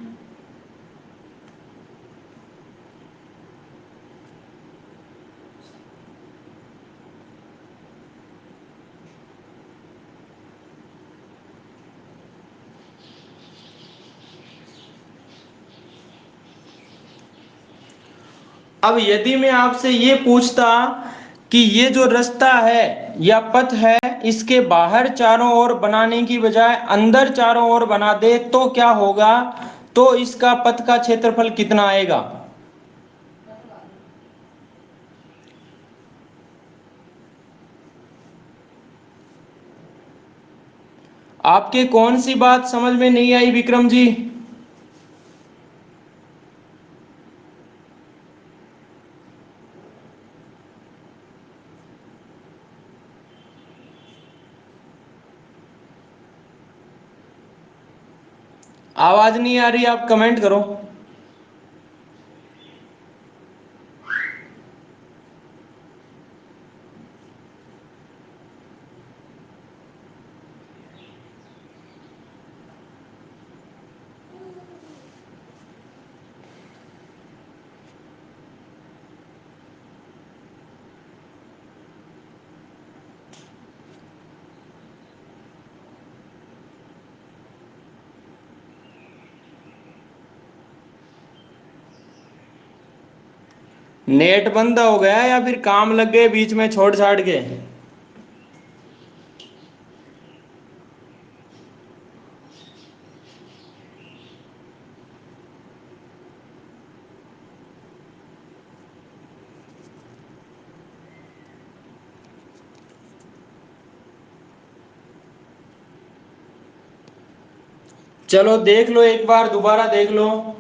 अब यदि मैं आपसे ये पूछता कि ये जो रास्ता है या पथ है, इसके बाहर चारों ओर बनाने की बजाय अंदर चारों ओर बना दे तो क्या होगा, तो इसका पथ का क्षेत्रफल कितना आएगा? आपके कौन सी बात समझ में नहीं आई विक्रम जी? आवाज नहीं आ रही, आप कमेंट करो। नेट बंद हो गया या फिर काम लग गए बीच में छोड़ छाड़ के? चलो देख लो, एक बार दोबारा देख लो।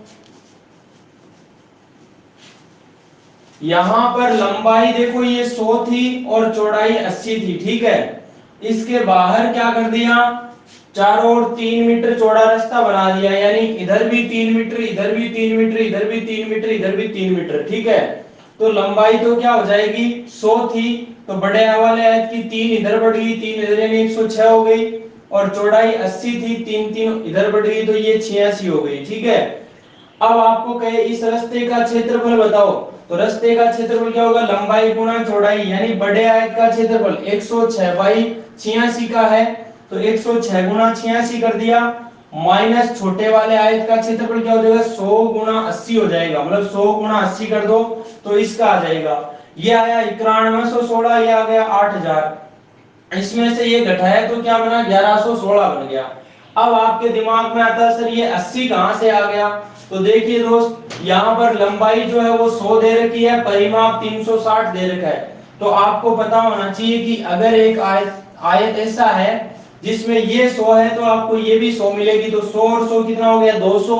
यहां पर लंबाई देखो ये 100 थी और चौड़ाई 80 थी, ठीक है। इसके बाहर क्या कर दिया, चारों ओर 3 मीटर चौड़ा रास्ता बना दिया, यानी इधर भी 3 मीटर, इधर भी 3 मीटर, इधर भी 3 मीटर, इधर भी 3 मीटर, ठीक है। तो लंबाई तो क्या हो जाएगी 100 थी, तो बड़े वाले आयत की 3 इधर बढ़ गई, 3 इधर यानी 106 हो गई, और चौड़ाई 80 थी, 3 3 इधर बढ़ गई तो ये 86 हो गई। ठीक है, अब आपको कहे इस रास्ते का क्षेत्रफल बताओ, तो रास्ते का क्षेत्रफल क्या होगा, लंबाई गुणा चौड़ाई, यानी बड़े आयत का क्षेत्रफल 106 बाई 86 का है, तो 106 गुणा 86 कर दिया, माइनस छोटे वाले आयत का क्षेत्रफल क्या हो जाएगा 100 गुणा 80 हो जाएगा, मतलब 100 गुणा 80 कर दो तो इसका आ जाएगा, ये आया 9116, ये आ गया 8000, इसमें से ये घटाया तो क्या बना 1116 बन गया। अब आपके दिमाग में आता है सर ये 80 कहां से आ गया, तो देखिए दोस्त यहाँ पर लंबाई जो है वो 100 दे रखी है, परिमाप 360 दे रखा है, तो आपको पता होना चाहिए कि अगर एक आयत ऐसा है जिसमें ये 100 है तो आपको ये भी 100 मिलेगी, तो 100 और 100 कितना हो गया 200,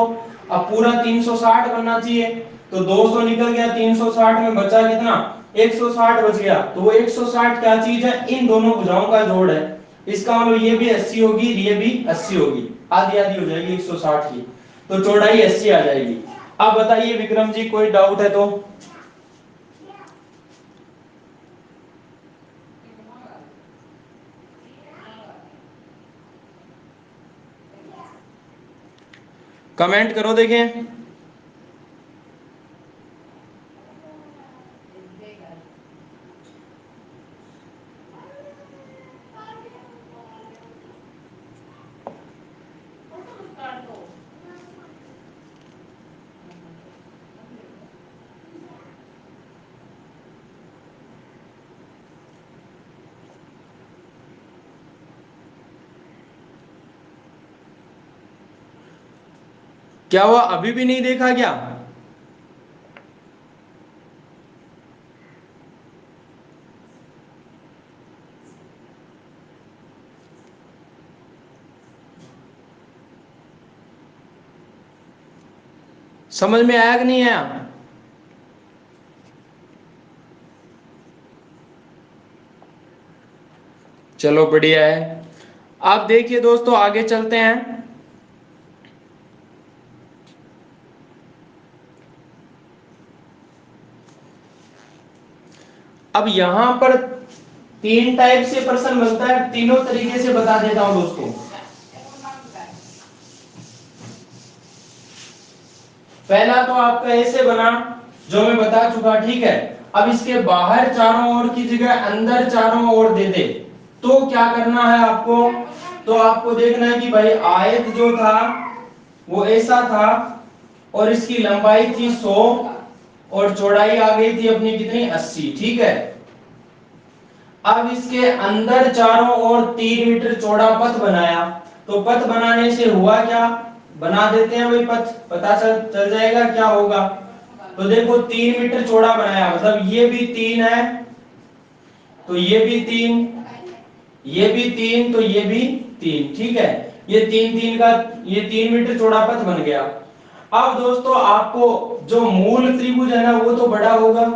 अब पूरा 360 बनना चाहिए, तो 200 निकल गया, 360 में बचा कितना 160 बच गया, तो वो 160 क्या चीज है, इन दोनों भुजाओं का जोड़ है, इसका मतलब ये भी 80 होगी, ये भी 80 होगी, आधी आधी हो जाएगी 160 की, तो चौड़ाई 80 आ जाएगी। अब बताइए विक्रम जी कोई डाउट है तो? कमेंट करो देखें। क्या हुआ, अभी भी नहीं देखा क्या? समझ में आया कि नहीं आया? चलो बढ़िया है। आप देखिए दोस्तों आगे चलते हैं। अब यहां पर 3 टाइप से प्रश्न बनता है, तीनों तरीके से बता देता हूं दोस्तों। पहला तो आपका ऐसे बना जो मैं बता चुका, ठीक है। अब इसके बाहर चारों ओर की जगह अंदर चारों ओर दे दे तो क्या करना है आपको, तो आपको देखना है कि भाई आयत जो था वो ऐसा था और इसकी लंबाई थी 100 और चौड़ाई आ गई थी अपनी कितनी 80, ठीक है। अब इसके अंदर चारों ओर 3 मीटर चौड़ा पथ बनाया, तो पथ बनाने से हुआ क्या, बना देते हैं भाई पथ, पता चल जाएगा क्या होगा। तो देखो 3 मीटर चौड़ा बनाया, मतलब ये भी 3 है, तो ये भी 3, ये भी 3, तो ये भी 3, ठीक है। ये 3 3 का, ये 3 मीटर चौड़ा पथ बन गया। अब दोस्तों आपको जो मूल त्रिभुज है ना वो तो बड़ा होगा,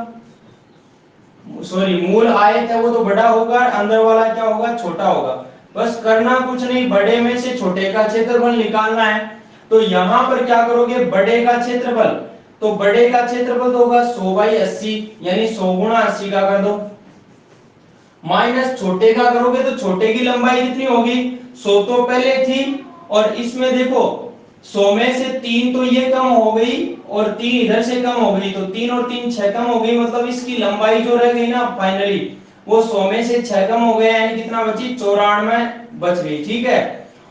सॉरी मूल आयत है वो तो बड़ा होगा, अंदर वाला क्या होगा छोटा होगा। बस करना कुछ नहीं, बड़े में से छोटे का क्षेत्रफल निकालना है। तो यहां पर क्या करोगे, बड़े का क्षेत्रफल, तो बड़े का क्षेत्रफल तो होगा 100 बाई 80, यानी 100 गुणा 80 का कर दो, माइनस छोटे का करोगे तो छोटे की लंबाई कितनी होगी 100 तो पहले थी, और इसमें देखो 100 में से 3 तो ये कम हो गई और 3 इधर से कम हो गई, तो 3 और 3 6 कम हो गई, मतलब इसकी लंबाई जो रह गई ना फाइनली वो 100 में से 6 कम हो गया, यानी कितना बची 94 बच गई, ठीक है।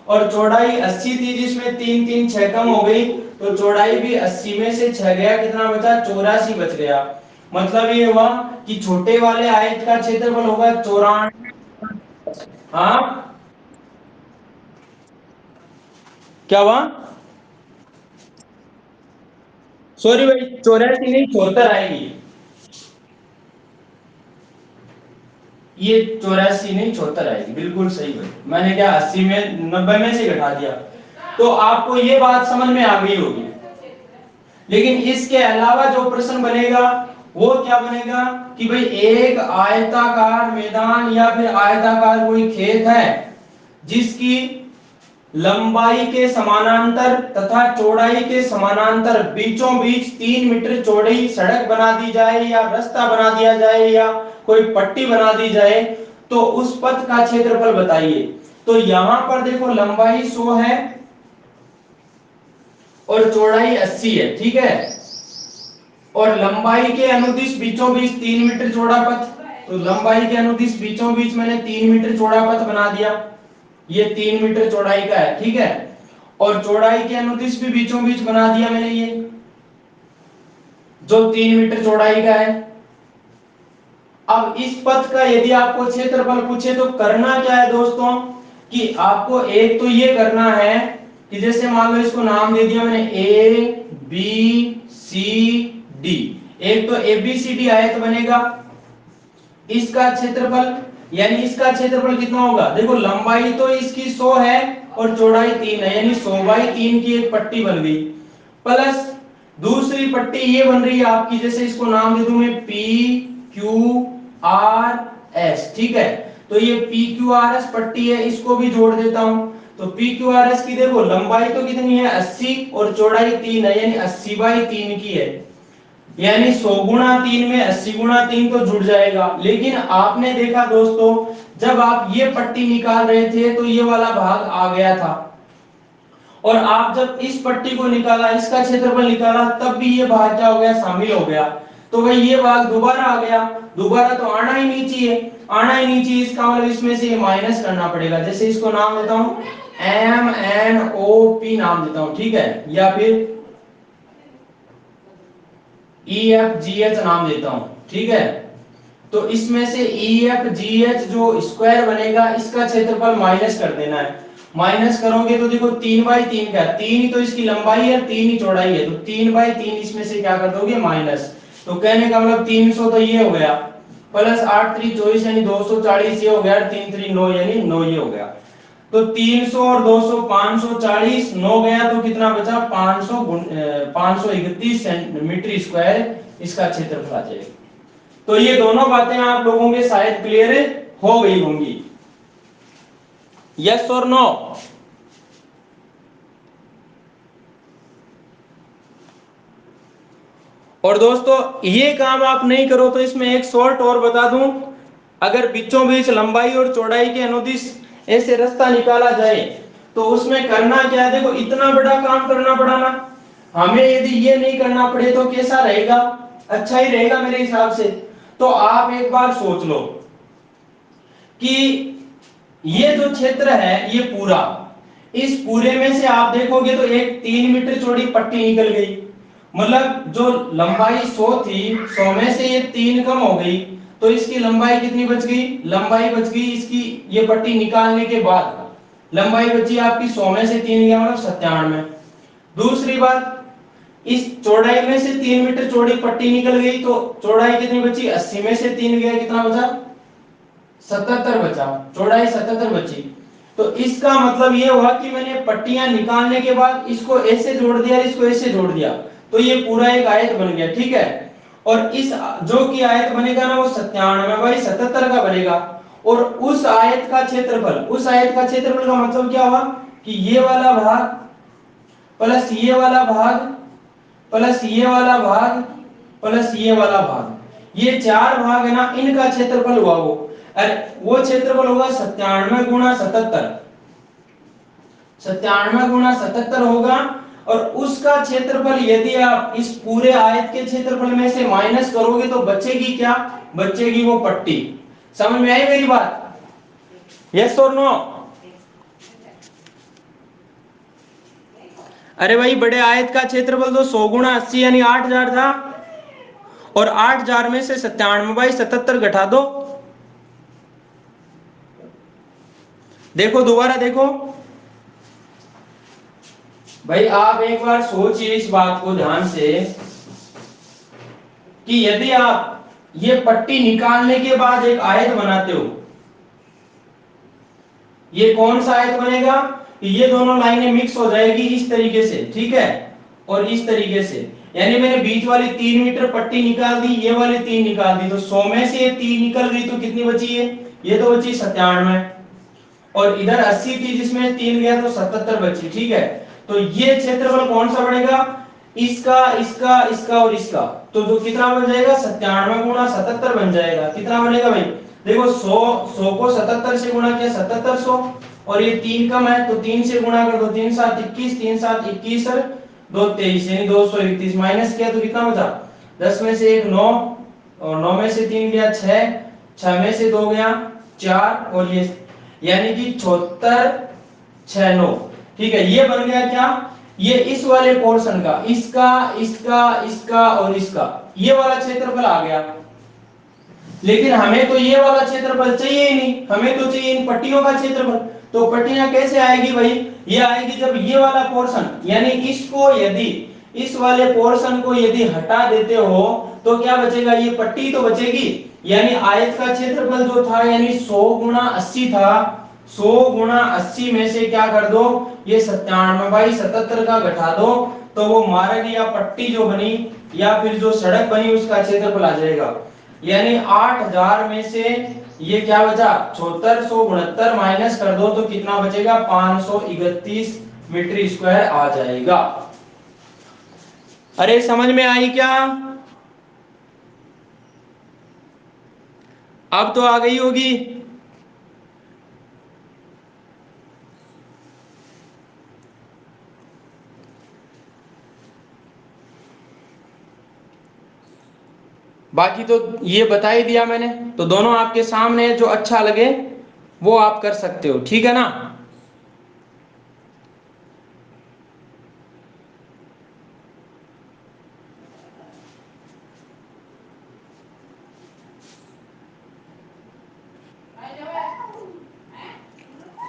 और चौड़ाई 80 थी जिसमें 3 3 6 कम हो गई, तो चौड़ाई भी 80 में से 6 गया, कितना बचा 84 बच गया। मतलब ये हुआ कि छोटे वाले आयत का क्षेत्रफल होगा 94। हाँ क्या हुआ, सॉरी भाई 84 नहीं 74 आएगी, ये 84 नहीं 74 आएगी, बिल्कुल सही भाई, मैंने क्या 80 में 90 में से घटा दिया। तो आपको ये बात समझ में आ गई होगी। लेकिन इसके अलावा जो प्रश्न बनेगा वो क्या बनेगा कि भाई एक आयताकार मैदान या फिर आयताकार कोई खेत है जिसकी लंबाई के समानांतर तथा चौड़ाई के समानांतर बीचों बीच 3 मीटर चौड़ी सड़क बना दी जाए या रास्ता बना दिया जाए या कोई पट्टी बना दी जाए तो उस पथ का क्षेत्रफल बताइए। तो यहां पर देखो लंबाई 100 है और चौड़ाई 80 है, ठीक है। और लंबाई के अनुदिश बीचों बीच 3 मीटर चौड़ा पथ, तो लंबाई के अनुदिश बीचों बीच मैंने 3 मीटर चौड़ा पथ बना दिया, ये 3 मीटर चौड़ाई का है, ठीक है। और चौड़ाई के अनुदिश भी बीचों बीच बना दिया मैंने, ये जो 3 मीटर चौड़ाई का है। अब इस पथ का यदि आपको क्षेत्रफल पूछे तो करना क्या है दोस्तों, कि आपको एक तो ये करना है कि जैसे मान लो इसको नाम दे दिया मैंने ए बी सी डी, एक तो ए बी सी डी आयत बनेगा, इसका क्षेत्रफल यानी इसका क्षेत्रफल कितना होगा, देखो लंबाई तो इसकी 100 है और चौड़ाई 3 है, यानी 100/3 की एक पट्टी बन गई, प्लस दूसरी पट्टी ये बन रही है आपकी, जैसे इसको नाम दे दूं मैं पी क्यू आर एस, ठीक है। तो ये पी क्यू आर एस पट्टी है, इसको भी जोड़ देता हूं। तो पी क्यू आर एस की देखो लंबाई तो कितनी है 80 और चौड़ाई 3 है, यानी 80/3 की है, यानी 100 गुणा 3 में 80 गुणा 3 तो जुड़ जाएगा। लेकिन आपने देखा दोस्तों जब आप ये पट्टी निकाल रहे थे तो ये वाला भाग आ गया था, और आप जब इस पट्टी को निकाला, इसका क्षेत्रफल निकाला, तब भी ये भाग क्या हो गया, शामिल हो गया। तो भाई ये भाग दोबारा आ गया, दोबारा तो आना ही नहीं चाहिए, आना ही नहीं चाहिए, इसका मतलब इसमें से ये माइनस करना पड़ेगा। जैसे इसको नाम देता हूं एम एन ओ पी नाम देता हूं, ठीक है, या फिर ई एफ जी एच नाम देता हूं, ठीक है। तो इसमें से ई एफ जी एच जो स्क्वायर बनेगा इसका क्षेत्रफल माइनस कर देना है। माइनस करोगे तो देखो 3/3 का, 3 ही तो इसकी लंबाई है, 3 ही चौड़ाई है, तो 3/3 इसमें से क्या कर दोगे माइनस। तो कहने का मतलब 300 तो ये हो गया, प्लस 8 3 24 यानी 240 ये हो गया, 3 3 9 यानी 9 ये हो गया। तो 300 और 200 540, 9 गया तो कितना बचा 531 सेंटीमीटर स्क्वायर इसका क्षेत्रफल आ जाएगा। तो ये दोनों बातें आप लोगों के शायद क्लियर हो गई होंगी, यस और नो। और दोस्तों ये काम आप नहीं करो तो इसमें एक शॉर्ट और बता दूं, अगर बीचों बीच लंबाई और चौड़ाई के अनुदिश ऐसे रास्ता निकाला जाए तो उसमें करना क्या है, देखो इतना बड़ा काम करना पड़ा ना, हमें यदि ये नहीं करना पड़े तो कैसा रहेगा, अच्छा ही रहेगा मेरे हिसाब से। तो आप एक बार सोच लो कि ये जो क्षेत्र है ये पूरा, इस पूरे में से आप देखोगे तो एक 3 मीटर चौड़ी पट्टी निकल गई, मतलब जो लंबाई 100 थी 100 में से ये 3 कम हो गई, तो इसकी लंबाई कितनी बच गई, लंबाई बच गई इसकी ये पट्टी निकालने के बाद लंबाई बची आपकी 100 में से 3 गया मतलब 97। दूसरी बात इस चौड़ाई में से 3 मीटर चौड़ी पट्टी निकल गई तो चौड़ाई कितनी बची, 80 में से 3 गया कितना बचा 77 बचा, चौड़ाई 77 बची। तो इसका मतलब ये हुआ कि मैंने पट्टियां निकालने के बाद इसको ऐसे जोड़ दिया, इसको ऐसे जोड़ दिया, तो ये पूरा एक आयत बन गया, ठीक है। और इस जो की आयत बनेगा ना वो 97/77 का बनेगा, और उस आयत का क्षेत्रफल, उस आयत का क्षेत्रफल का मतलब क्या हुआ कि ये वाला भाग प्लस ये वाला भाग प्लस ये वाला भाग प्लस ये वाला भाग, ये 4 भाग है ना, इनका क्षेत्रफल हुआ वो, अरे वो क्षेत्रफल होगा 97 गुणा 77, 97 गुणा 77 होगा। और उसका क्षेत्रफल यदि आप इस पूरे आयत के क्षेत्रफल में से माइनस करोगे तो बचेगी क्या, बचेगी वो पट्टी। समझ में आई मेरी बात, यस और नो। अरे भाई बड़े आयत का क्षेत्रफल तो 100 गुणा 80 यानी 8000 था, और 8000 में से 97/77 घटा दो, देखो दोबारा देखो भाई, आप एक बार सोचिए इस बात को ध्यान से कि यदि आप ये पट्टी निकालने के बाद एक आयत बनाते हो, ये कौन सा आयत बनेगा, ये दोनों लाइनें मिक्स हो जाएगी इस तरीके से, ठीक है, और इस तरीके से, यानी मैंने बीच वाली 3 मीटर पट्टी निकाल दी, ये वाली 3 निकाल दी, तो 100 में से ये 3 निकल गई तो कितनी बची है, ये तो बची 97। और इधर 80 थी जिसमें 3 गया तो 77 बची, ठीक है। तो ये क्षेत्रफल कौन सा बनेगा, इसका इसका इसका और इसका, तो जो कितना बन जाएगा 97 गुणा 77 बन जाएगा। कितना बनेगा भाई, देखो 100 को 77 से गुणा किया 7700, और ये 3 कम है तो 3 से गुणा कर दो, 3 7 21, 3 7 21 और 2 23 यानी 231, माइनस किया तो कितना बचा, 10 में से 1 9, और 9 में से 3 गया 6, 6 में से 2 गया 4, और ये यानी कि 76 6 9, ठीक है। ये बन गया क्या, ये इस वाले पोर्शन का, इसका इसका इसका और इसका, ये वाला क्षेत्रफल आ गया। लेकिन हमें तो ये वाला क्षेत्रफल चाहिए ही नहीं, हमें तो चाहिए इन पट्टियों का क्षेत्रफल। तो पट्टियां कैसे आएगी भाई, ये आएगी जब ये वाला पोर्शन, यानी इसको यदि इस वाले पोर्शन को यदि हटा देते हो तो क्या बचेगा, ये पट्टी तो बचेगी। यानी आयत का क्षेत्रफल जो था यानी 100 गुणा 80 था, 100 गुणा 80 में से क्या कर दो, ये 97/77 का घटा दो, तो वो मार्ग या पट्टी जो बनी या फिर जो सड़क बनी उसका क्षेत्रफल आ जाएगा। यानी 8000 में से ये क्या बचा 7669 माइनस कर दो तो कितना बचेगा 531 मीटर स्क्वायर आ जाएगा। अरे समझ में आई क्या, अब तो आ गई होगी। बाकी तो ये बता ही दिया मैंने, तो दोनों आपके सामने है, जो अच्छा लगे वो आप कर सकते हो, ठीक है ना।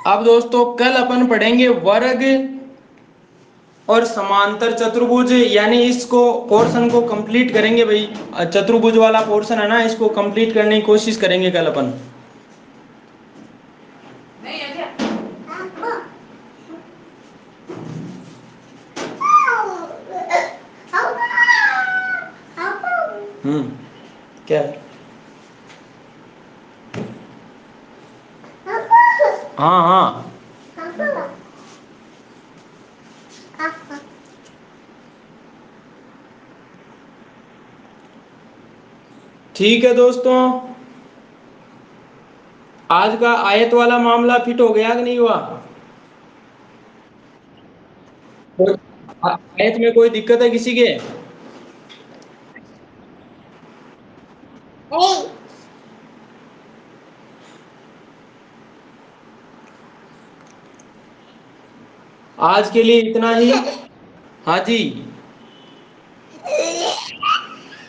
अब दोस्तों कल अपन पढ़ेंगे वर्ग और समांतर चतुर्भुज, यानी इसको पोर्शन को कंप्लीट करेंगे भाई, चतुर्भुज वाला पोर्शन है ना, इसको कंप्लीट करने की कोशिश करेंगे कल अपन। क्या है? हाँ हाँ ठीक है दोस्तों, आज का आयत वाला मामला फिट हो गया कि नहीं हुआ, आयत में कोई दिक्कत है किसी के। आज के लिए इतना ही। हाँ जी,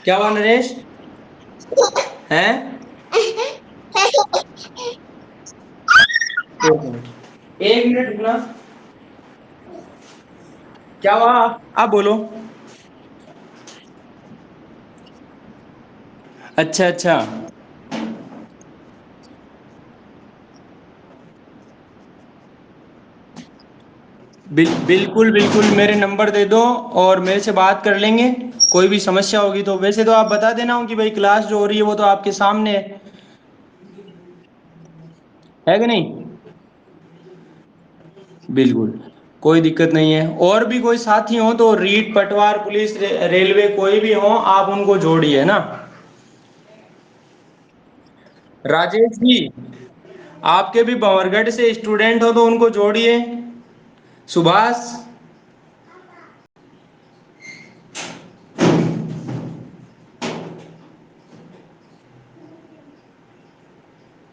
क्या हुआ नरेश, हैं एक मिनट रुकना, क्या हुआ आप बोलो। अच्छा अच्छा, बिल्कुल बिल्कुल मेरे नंबर दे दो और मेरे से बात कर लेंगे, कोई भी समस्या होगी तो। वैसे तो आप बता देना हो कि भाई क्लास जो हो रही है वो तो आपके सामने है कि नहीं। बिल्कुल कोई दिक्कत नहीं है, और भी कोई साथी हो तो रीट पटवार पुलिस रेलवे कोई भी हो आप उनको जोड़िए ना। राजेश जी, आपके भी भंवरगढ़ से स्टूडेंट हो तो उनको जोड़िए। सुभाष,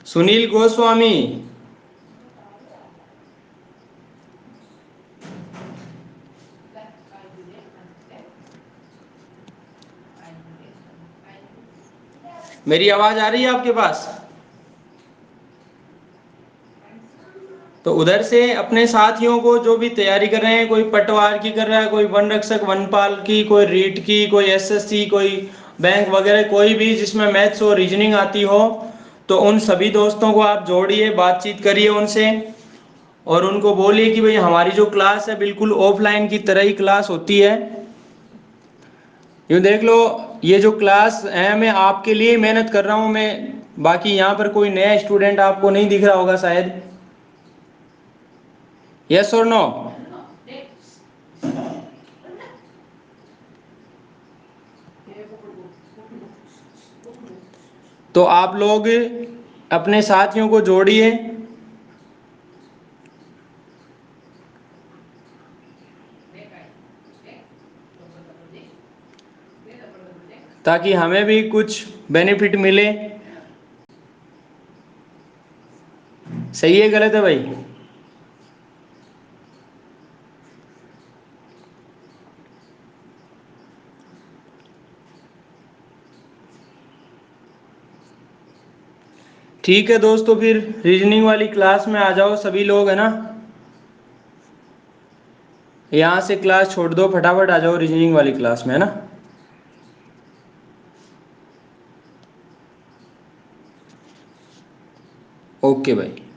सुनील गोस्वामी, मेरी आवाज आ रही है आपके पास। तो उधर से अपने साथियों को जो भी तैयारी कर रहे हैं, कोई पटवार की कर रहा है, कोई वन रक्षक वनपाल की, कोई रीट की, कोई एसएससी, कोई बैंक वगैरह, कोई भी जिसमें मैथ्स और रीजनिंग आती हो, तो उन सभी दोस्तों को आप जोड़िए, बातचीत करिए उनसे, और उनको बोलिए कि भाई हमारी जो क्लास है बिल्कुल ऑफलाइन की तरह ही क्लास होती है। यूँ देख लो, ये जो क्लास है मैं आपके लिए मेहनत कर रहा हूँ मैं, बाकी यहाँ पर कोई नया स्टूडेंट आपको नहीं दिख रहा होगा शायद। यस और नो? तो आप लोग अपने साथियों को जोड़िए, ताकि हमें भी कुछ बेनिफिट मिले। सही है गलत है भाई? ठीक है दोस्तों, फिर रीजनिंग वाली क्लास में आ जाओ सभी लोग, है ना? यहाँ से क्लास छोड़ दो, फटाफट आ जाओ रीजनिंग वाली क्लास में, है ना? ओके भाई।